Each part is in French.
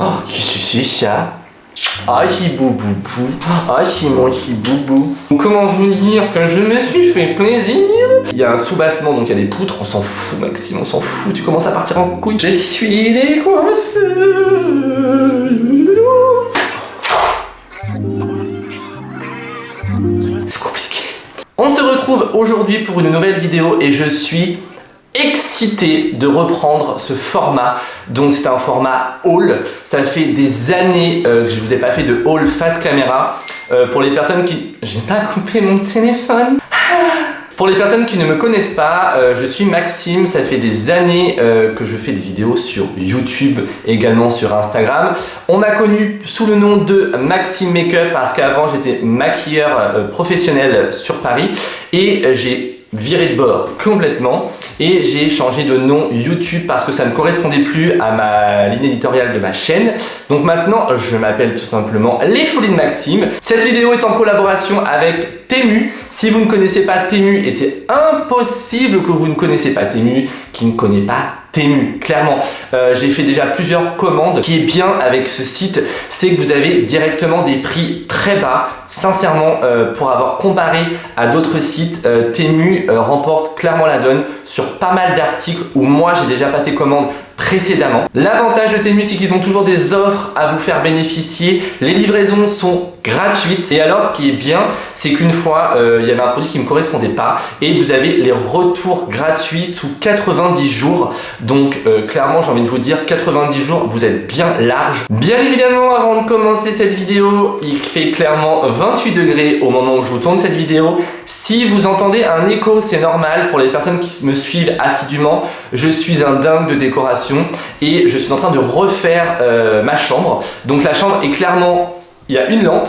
Oh, qu'est-ce que c'est ça? Ah, chiboubou, ah, mon chiboubou. Comment vous dire que je me suis fait plaisir? Il y a un soubassement, donc il y a des poutres, on s'en fout, Maxime, on s'en fout, tu commences à partir en couille. Je suis des coiffeurs. C'est compliqué. On se retrouve aujourd'hui pour une nouvelle vidéo et je suis excité de reprendre ce format. Donc c'est un format haul. Ça fait des années que je vous ai pas fait de haul face caméra. Pour les personnes qui... J'ai pas coupé mon téléphone. Pour les personnes qui ne me connaissent pas, je suis Maxime, ça fait des années que je fais des vidéos sur YouTube, également sur Instagram. On m'a connu sous le nom de Maxime Makeup parce qu'avant j'étais maquilleur professionnel sur Paris et j'ai viré de bord complètement et j'ai changé de nom YouTube parce que ça ne correspondait plus à ma ligne éditoriale de ma chaîne. Donc maintenant je m'appelle tout simplement Les Folies de Maxime. Cette vidéo est en collaboration avec Temu. Si vous ne connaissez pas Temu, et c'est impossible que vous ne connaissez pas Temu, qui ne connaît pas Temu, clairement. J'ai fait déjà plusieurs commandes. Ce qui est bien avec ce site, c'est que vous avez directement des prix très bas. Sincèrement, pour avoir comparé à d'autres sites, Temu remporte clairement la donne sur pas mal d'articles où moi j'ai déjà passé commande précédemment. L'avantage de Temu, c'est qu'ils ont toujours des offres à vous faire bénéficier. Les livraisons sont gratuites. Et alors, ce qui est bien, c'est qu'une fois, il y avait un produit qui ne me correspondait pas et vous avez les retours gratuits sous 90 jours. Donc, clairement, j'ai envie de vous dire, 90 jours, vous êtes bien large. Bien évidemment, avant de commencer cette vidéo, il fait clairement 28 degrés au moment où je vous tourne cette vidéo. Si vous entendez un écho, c'est normal. Pour les personnes qui me suivent assidûment, je suis un dingue de décoration et je suis en train de refaire ma chambre. Donc la chambre est clairement, il y a une lampe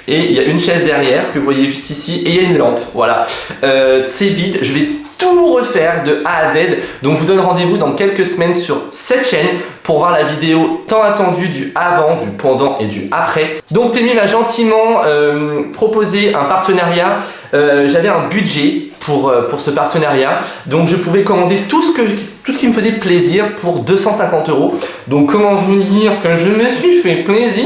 et il y a une chaise derrière que vous voyez juste ici et il y a une lampe, voilà. C'est vide, je vais tout refaire de A à Z. Donc je vous donne rendez-vous dans quelques semaines sur cette chaîne pour voir la vidéo tant attendue du avant, du pendant et du après. Donc Temu m'a gentiment proposé un partenariat. J'avais un budget pour ce partenariat, donc je pouvais commander tout ce qui me faisait plaisir pour 250 €. Donc comment vous dire que je me suis fait plaisir?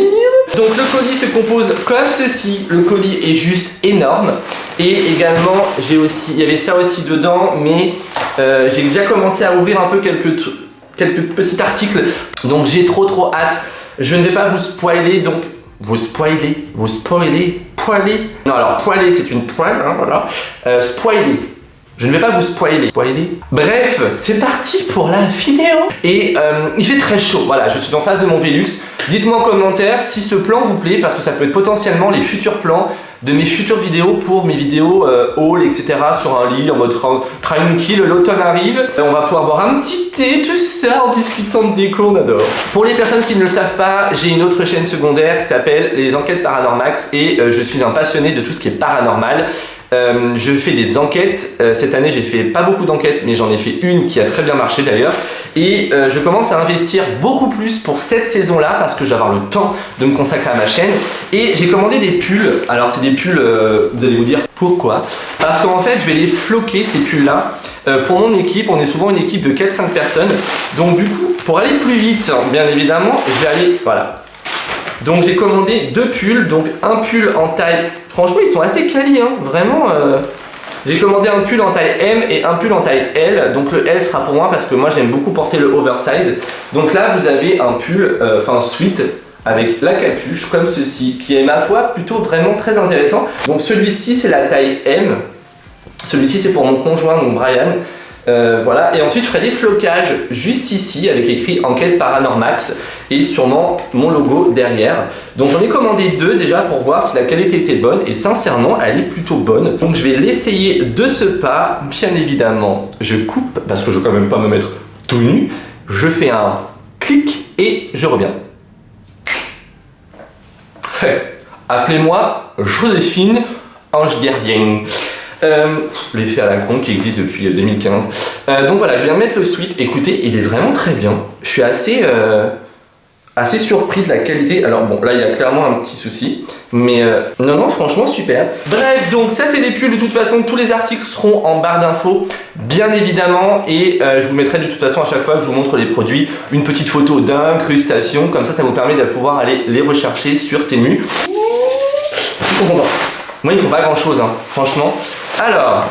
Donc le colis se compose comme ceci, le colis est juste énorme. Et également, il y avait ça aussi dedans, mais j'ai déjà commencé à ouvrir un peu quelques petits articles. Donc j'ai trop hâte. Je ne vais pas vous spoiler, donc poiler. Non, alors poiler c'est une poêle, hein, voilà. Spoiler. Je ne vais pas vous spoiler. Bref, c'est parti pour la vidéo. Et il fait très chaud, voilà, je suis en face de mon Velux. Dites-moi en commentaire si ce plan vous plaît, parce que ça peut être potentiellement les futurs plans de mes futures vidéos pour mes vidéos haul, etc. sur un lit, en mode tranquille, l'automne arrive. On va pouvoir boire un petit thé, tout ça, en discutant de déco, on adore. Pour les personnes qui ne le savent pas, j'ai une autre chaîne secondaire qui s'appelle Les Enquêtes Paranormax et je suis un passionné de tout ce qui est paranormal. Je fais des enquêtes, cette année j'ai fait pas beaucoup d'enquêtes mais j'en ai fait une qui a très bien marché d'ailleurs et je commence à investir beaucoup plus pour cette saison là parce que je vais avoir le temps de me consacrer à ma chaîne et j'ai commandé des pulls. Alors c'est des pulls, vous allez vous dire pourquoi, parce qu'en fait je vais les floquer ces pulls là pour mon équipe. On est souvent une équipe de 4-5 personnes, donc du coup pour aller plus vite bien évidemment je vais aller, voilà. Donc j'ai commandé 2 pulls, donc un pull en taille, franchement ils sont assez quali, hein, vraiment. J'ai commandé un pull en taille M et un pull en taille L, donc le L sera pour moi parce que moi j'aime beaucoup porter le oversize. Donc là vous avez un pull, sweat, avec la capuche comme ceci, qui est ma foi plutôt vraiment très intéressant. Donc celui-ci c'est la taille M, celui-ci c'est pour mon conjoint, donc Brian. Voilà, et ensuite je ferai des flocages juste ici avec écrit Enquête Paranormax et sûrement mon logo derrière. Donc j'en ai commandé 2 déjà pour voir si la qualité était bonne et sincèrement elle est plutôt bonne. Donc je vais l'essayer de ce pas. Bien évidemment je coupe parce que je veux quand même pas me mettre tout nu. Je fais un clic et je reviens. Appelez-moi Joséphine Ange Gardien. L'effet à la con qui existe depuis 2015. Donc voilà, je viens de mettre le sweat. Écoutez, il est vraiment très bien. Je suis assez assez surpris de la qualité. Alors bon, là il y a clairement un petit souci, mais non, franchement super. Bref, donc ça c'est des pulls. De toute façon, tous les articles seront en barre d'infos, bien évidemment, et je vous mettrai de toute façon à chaque fois que je vous montre les produits une petite photo d'incrustation, comme ça vous permet de pouvoir aller les rechercher sur Temu. Je suis content. Moi il faut pas grand chose, hein, franchement. Alors,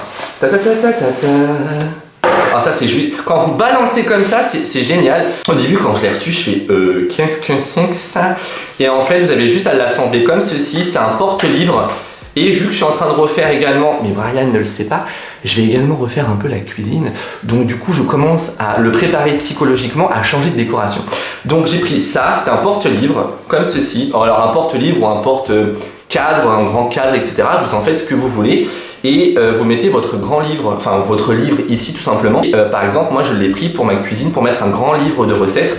ah ça c'est joli. Quand vous balancez comme ça, c'est génial. Au début quand je l'ai reçu, je fais qu'est-ce que c'est que ça? Et en fait vous avez juste à l'assembler comme ceci. C'est un porte-livre. Et vu que je suis en train de refaire également, mais Brian ne le sait pas, je vais également refaire un peu la cuisine. Donc du coup je commence à le préparer psychologiquement à changer de décoration. Donc j'ai pris ça, c'est un porte-livre comme ceci. Alors un porte-livre ou un porte-cadre, un grand cadre, etc. Vous en faites ce que vous voulez. Et vous mettez votre grand livre, enfin votre livre ici tout simplement. Et, par exemple, moi je l'ai pris pour ma cuisine, pour mettre un grand livre de recettes,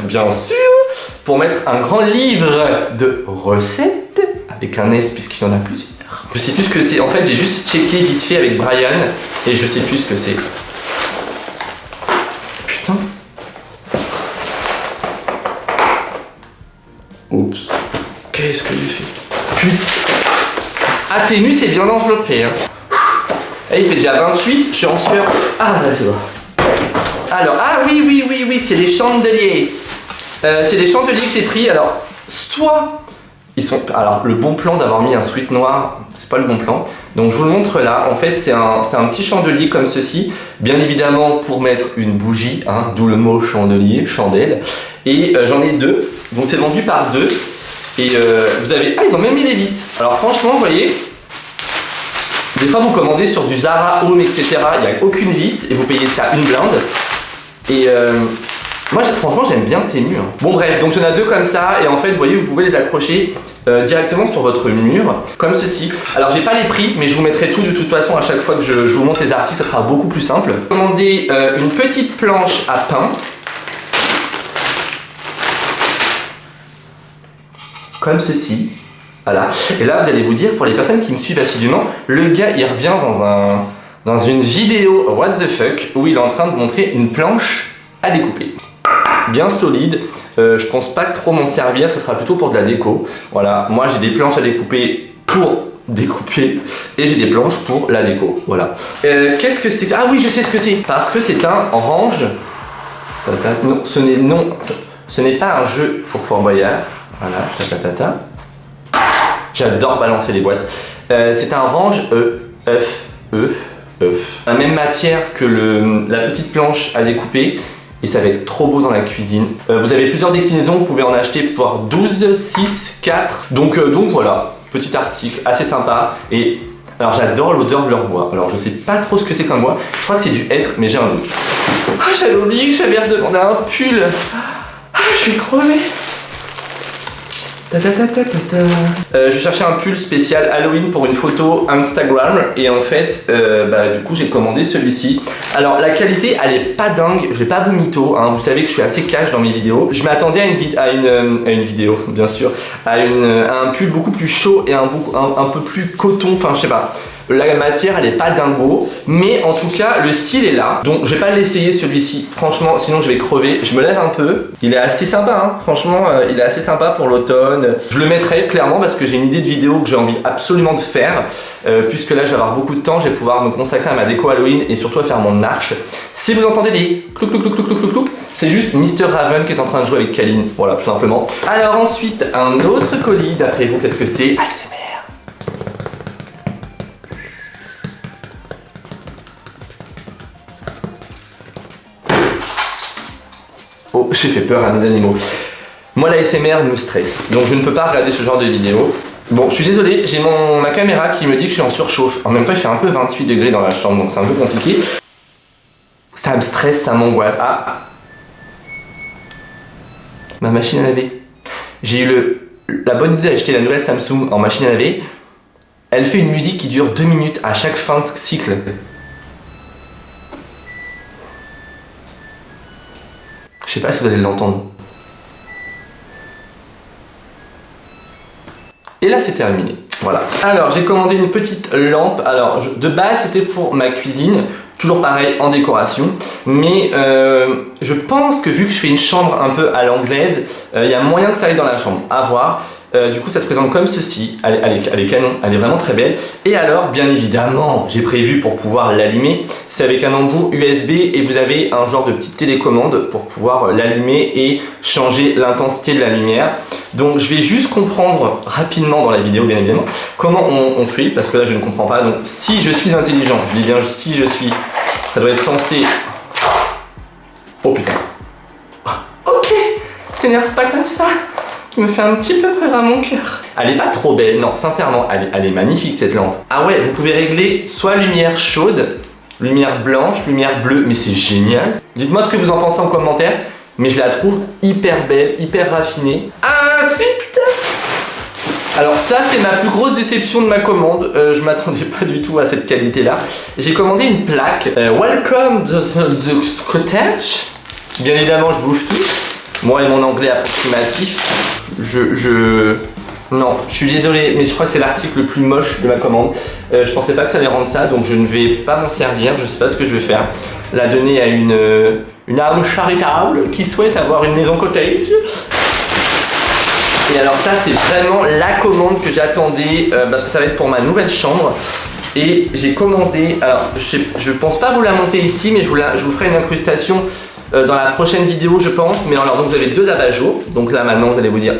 bien sûr, pour mettre un grand livre de recettes, avec un S puisqu'il y en a plusieurs. Je sais plus ce que c'est, en fait j'ai juste checké vite fait avec Brian, et je sais plus ce que c'est. Putain. Oups. Qu'est-ce que j'ai fait? Putain. Ah, Temu c'est bien enveloppé, hein. Et il fait déjà 28, je suis en sueur. Ah là c'est bon. Alors, ah oui, c'est les chandeliers. C'est les chandeliers que j'ai pris. Alors, soit ils sont. Alors, le bon plan d'avoir mis un sweat noir, c'est pas le bon plan. Donc je vous le montre là. En fait, c'est un petit chandelier comme ceci. Bien évidemment pour mettre une bougie, hein, d'où le mot chandelier, chandelle. Et j'en ai deux. Donc c'est vendu par deux. Et vous avez... Ah, ils ont même mis les vis. Alors franchement, vous voyez, des fois vous commandez sur du Zara, Home, etc. Il n'y a aucune vis et vous payez ça une blinde. Et moi, franchement, j'aime bien Temu. Hein. Bon bref, donc il y en a deux comme ça. Et en fait, vous voyez, vous pouvez les accrocher directement sur votre mur, comme ceci. Alors, j'ai pas les prix, mais je vous mettrai tout de toute façon à chaque fois que je vous montre les articles. Ça sera beaucoup plus simple. Commandez une petite planche à pain. Comme ceci, voilà. Et là vous allez vous dire, pour les personnes qui me suivent assidûment, le gars il revient dans une vidéo what the fuck où il est en train de montrer une planche à découper. Bien solide, je pense pas trop m'en servir, ce sera plutôt pour de la déco. Voilà, moi j'ai des planches à découper pour découper et j'ai des planches pour la déco. Voilà. Qu'est-ce que c'est? Ah oui, je sais ce que c'est. Parce que c'est un range. Non, ce n'est pas un jeu pour Fort Boyard. Voilà, j'adore balancer les boîtes. C'est un range œuf. La même matière que la petite planche à découper. Et ça va être trop beau dans la cuisine. Vous avez plusieurs déclinaisons, vous pouvez en acheter pour 12, 6, 4. Donc voilà, petit article assez sympa. Et alors j'adore l'odeur de leur bois. Alors je sais pas trop ce que c'est comme bois. Je crois que c'est du hêtre, mais j'ai un doute. Ah, j'avais oublié que j'avais redemandé un pull. Ah, je suis crevé. Je cherchais un pull spécial Halloween pour une photo Instagram et en fait du coup j'ai commandé celui-ci. Alors la qualité elle est pas dingue, je vais pas vous mytho, hein. Vous savez que je suis assez cash dans mes vidéos. Je m'attendais à une vidéo bien sûr, à un pull beaucoup plus chaud et un peu plus coton, enfin je sais pas. La matière elle est pas dingo, mais en tout cas le style est là. Donc je vais pas l'essayer celui-ci, franchement sinon je vais crever. Je me lève un peu, il est assez sympa hein. Franchement il est assez sympa pour l'automne. Je le mettrai clairement parce que j'ai une idée de vidéo que j'ai envie absolument de faire. Puisque là je vais avoir beaucoup de temps, je vais pouvoir me consacrer à ma déco Halloween et surtout à faire mon arche. Si vous entendez des clouc clouc clouc clouc clouc clouc, c'est juste Mr. Raven qui est en train de jouer avec Kaline, voilà tout simplement. Alors ensuite un autre colis, d'après vous qu'est-ce que c'est? Oh, j'ai fait peur à nos animaux. Moi, la SMR me stresse, donc je ne peux pas regarder ce genre de vidéo. Bon, je suis désolé, j'ai ma caméra qui me dit que je suis en surchauffe. En même temps, il fait un peu 28 degrés dans la chambre, donc c'est un peu compliqué. Ça me stresse, ça m'angoisse. Ah, ma machine à laver. J'ai eu la bonne idée d'acheter la nouvelle Samsung en machine à laver. Elle fait une musique qui dure 2 minutes à chaque fin de cycle. Je sais pas si vous allez l'entendre. Et là c'est terminé. Voilà. Alors j'ai commandé une petite lampe. Alors de base c'était pour ma cuisine. toujours pareil en décoration. Mais je pense que vu que je fais une chambre un peu à l'anglaise, il y a moyen que ça aille dans la chambre, à voir. Du coup ça se présente comme ceci, elle est canon, elle est vraiment très belle. Et alors bien évidemment j'ai prévu pour pouvoir l'allumer, c'est avec un embout USB et vous avez un genre de petite télécommande pour pouvoir l'allumer et changer l'intensité de la lumière. Donc je vais juste comprendre rapidement dans la vidéo bien évidemment comment on fait, parce que là je ne comprends pas. Donc si je suis intelligent, je dis bien si je suis, ça doit être censé... Oh putain. Ok, t'énerve pas comme ça. Il me fait un petit peu peur à mon cœur. Elle est pas trop belle, non, sincèrement, elle est magnifique cette lampe. Ah ouais, vous pouvez régler soit lumière chaude, lumière blanche, lumière bleue, mais c'est génial. Dites-moi ce que vous en pensez en commentaire, mais je la trouve hyper belle, hyper raffinée. Ensuite, alors ça c'est ma plus grosse déception de ma commande, je m'attendais pas du tout à cette qualité là. J'ai commandé une plaque, Welcome to the cottage. Bien évidemment je bouffe tout, moi et mon anglais approximatif. Non, je suis désolé, mais je crois que c'est l'article le plus moche de ma commande. Je pensais pas que ça allait rendre ça, donc je ne vais pas m'en servir, je sais pas ce que je vais faire. La donner à une âme charitable qui souhaite avoir une maison cottage. Et alors ça c'est vraiment la commande que j'attendais, parce que ça va être pour ma nouvelle chambre. Et j'ai commandé, alors je pense pas vous la monter ici, mais je vous ferai une incrustation dans la prochaine vidéo je pense. Mais alors donc vous avez deux abat-jours, donc là maintenant vous allez vous dire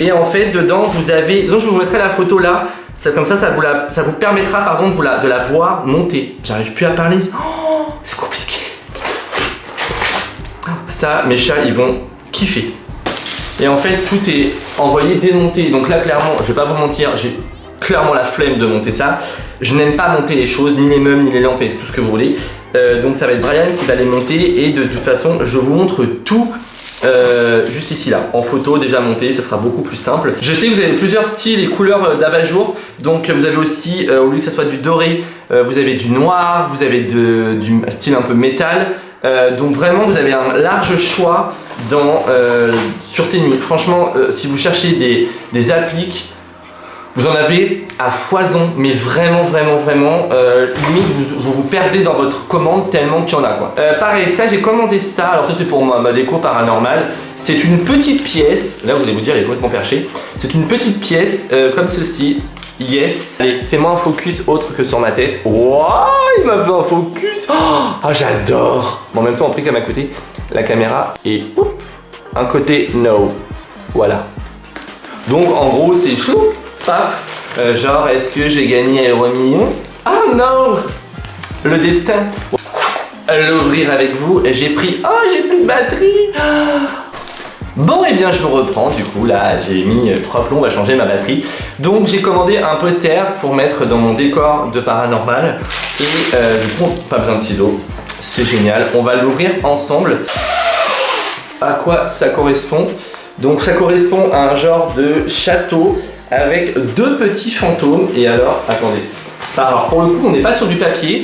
et en fait dedans vous avez, disons je vous mettrai la photo là, comme ça vous permettra pardon de la voir monter. J'arrive plus à parler, oh, c'est compliqué. Ça mes chats ils vont kiffer. Et en fait tout est envoyé démonté, donc là clairement je vais pas vous mentir, j'ai clairement la flemme de monter ça. Je n'aime pas monter les choses, ni les meubles, ni les lampes et tout ce que vous voulez. Donc ça va être Brian qui va les monter et de toute façon je vous montre tout juste ici là, en photo déjà monté, ça sera beaucoup plus simple. Je sais que vous avez plusieurs styles et couleurs d'abat-jour, donc vous avez aussi, au lieu que ça soit du doré, vous avez du noir, vous avez du style un peu métal. Donc vraiment vous avez un large choix sur Temu. Franchement si vous cherchez des appliques, vous en avez à foison, mais vraiment limite vous perdez dans votre commande tellement qu'il y en a quoi. Pareil, ça j'ai commandé ça, alors ça c'est pour ma déco paranormale. C'est une petite pièce, là vous allez vous dire il est complètement perché. C'est une petite pièce comme ceci. Yes. Allez, fais-moi un focus autre que sur ma tête. Waouh, il m'a fait un focus. Oh, j'adore. Bon, en même temps, on prie qu'à côté la caméra et oup, un côté no. Voilà. Donc en gros c'est chou. Paf, genre est-ce que j'ai gagné un million? Ah non, le destin. L'ouvrir avec vous, j'ai pris de batterie. Bon et bien je vous reprends, du coup là j'ai mis 3 plombs à changer ma batterie. Donc j'ai commandé un poster pour mettre dans mon décor de paranormal. Et du coup pas besoin de ciseaux, c'est génial, on va l'ouvrir ensemble. À quoi ça correspond? Donc ça correspond à un genre de château avec deux petits fantômes. Et alors, attendez. Alors pour le coup, on n'est pas sur du papier,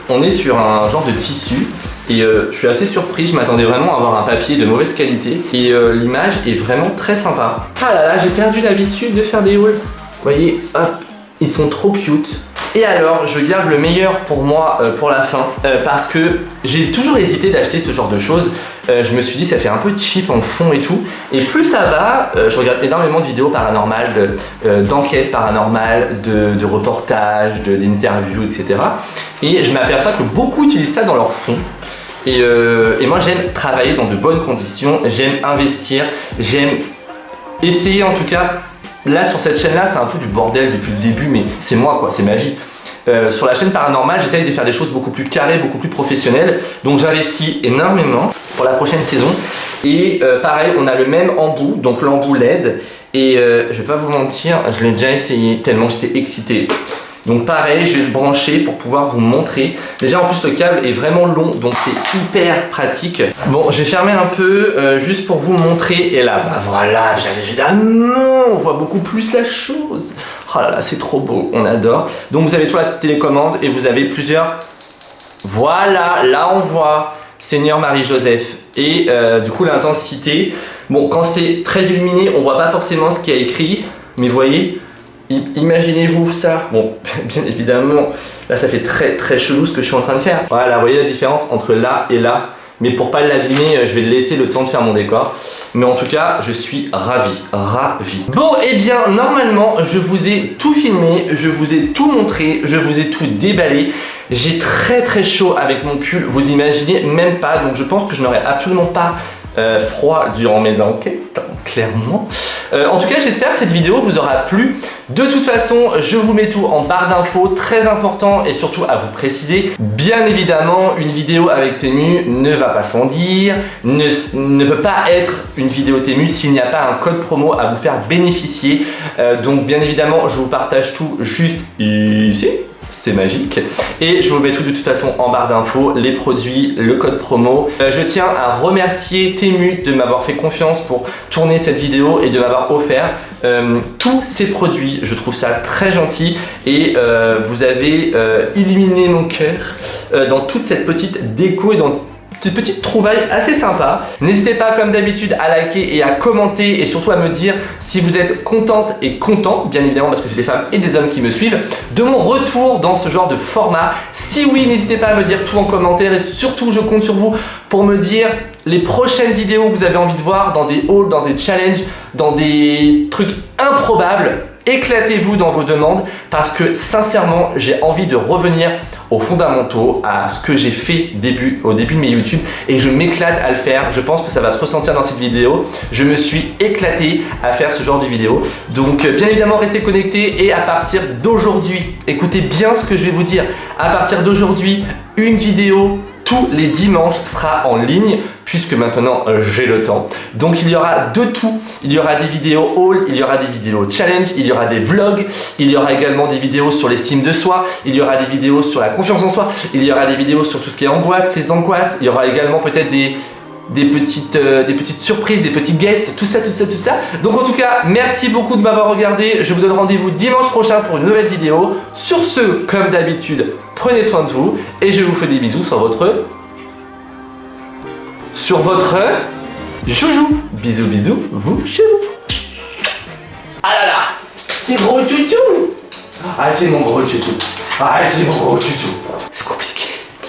on est sur un genre de tissu. Et je suis assez surpris, je m'attendais vraiment à avoir un papier de mauvaise qualité. Et l'image est vraiment très sympa. Ah là là, j'ai perdu l'habitude de faire des hauls. Vous voyez, hop, ils sont trop cute. Et alors, je garde le meilleur pour moi pour la fin, parce que j'ai toujours hésité d'acheter ce genre de choses. Je me suis dit, ça fait un peu cheap en fond et tout. Et plus ça va, je regarde énormément de vidéos paranormales, d'enquêtes paranormales, de reportages, d'interviews, etc. Et je m'aperçois que beaucoup utilisent ça dans leur fond. Et moi, j'aime travailler dans de bonnes conditions, j'aime investir, j'aime essayer en tout cas. Là sur cette chaîne là c'est un peu du bordel depuis le début, mais c'est moi quoi, c'est ma vie. Sur la chaîne paranormale j'essaye de faire des choses beaucoup plus carrées, beaucoup plus professionnelles. Donc j'investis énormément pour la prochaine saison. Et pareil on a le même embout, donc l'embout LED. Et je vais pas vous mentir, je l'ai déjà essayé tellement j'étais excité. Donc pareil, je vais le brancher pour pouvoir vous montrer. Déjà en plus le câble est vraiment long, donc c'est hyper pratique. Bon, j'ai fermé un peu juste pour vous montrer. Et là, bah voilà, bien évidemment, on voit beaucoup plus la chose. Oh là là, c'est trop beau, on adore. Donc vous avez toujours la petite télécommande et vous avez plusieurs... Voilà, là on voit Seigneur Marie-Joseph. Et du coup l'intensité, bon quand c'est très illuminé, on voit pas forcément ce qu'il y a écrit. Mais vous voyez, Imaginez-vous ça. Bon, bien évidemment, là ça fait très très chelou ce que je suis en train de faire. Voilà, vous voyez la différence entre là et là. Mais pour pas l'abîmer, je vais laisser le temps de faire mon décor. Mais en tout cas, je suis ravi. Bon, et bien, normalement, je vous ai tout filmé, je vous ai tout montré, je vous ai tout déballé. J'ai très très chaud avec mon pull, vous imaginez même pas. Donc je pense que je n'aurai absolument pas froid durant mes enquêtes, clairement. En tout cas, j'espère que cette vidéo vous aura plu. De toute façon, je vous mets tout en barre d'infos, très important et surtout à vous préciser. Bien évidemment, une vidéo avec Temu ne va pas sans dire, ne peut pas être une vidéo Temu s'il n'y a pas un code promo à vous faire bénéficier. Donc bien évidemment, je vous partage tout juste ici. C'est magique. Et je vous mets tout de toute façon en barre d'infos, les produits, le code promo. Je tiens à remercier Temu de m'avoir fait confiance pour tourner cette vidéo et de m'avoir offert tous ces produits. Je trouve ça très gentil et vous avez illuminé mon cœur dans toute cette petite déco et dans cette petite trouvaille assez sympa. N'hésitez pas comme d'habitude à liker et à commenter et surtout à me dire si vous êtes contente et content, bien évidemment parce que j'ai des femmes et des hommes qui me suivent, de mon retour dans ce genre de format. Si oui, n'hésitez pas à me dire tout en commentaire et surtout je compte sur vous pour me dire les prochaines vidéos que vous avez envie de voir dans des hauls, dans des challenges, dans des trucs improbables. Éclatez-vous dans vos demandes parce que sincèrement j'ai envie de revenir aux fondamentaux, à ce que j'ai fait au début de mes YouTube et je m'éclate à le faire. Je pense que ça va se ressentir dans cette vidéo. Je me suis éclaté à faire ce genre de vidéo. Donc bien évidemment restez connectés et à partir d'aujourd'hui, écoutez bien ce que je vais vous dire. À partir d'aujourd'hui, une vidéo tous les dimanches sera en ligne puisque maintenant j'ai le temps. Donc il y aura de tout. Il y aura des vidéos haul, il y aura des vidéos challenge, il y aura des vlogs, il y aura également des vidéos sur l'estime de soi, il y aura des vidéos sur la confiance en soi, il y aura des vidéos sur tout ce qui est angoisse, crise d'angoisse, il y aura également peut-être des petites surprises, des petits guests, tout ça. Donc en tout cas, merci beaucoup de m'avoir regardé. Je vous donne rendez-vous dimanche prochain pour une nouvelle vidéo. Sur ce, comme d'habitude, prenez soin de vous et je vous fais des bisous sur votre joujou. Bisous, vous chez vous. Ah là là, c'est gros toutou. Ah c'est mon gros toutou. Ah c'est mon gros toutou. C'est quoi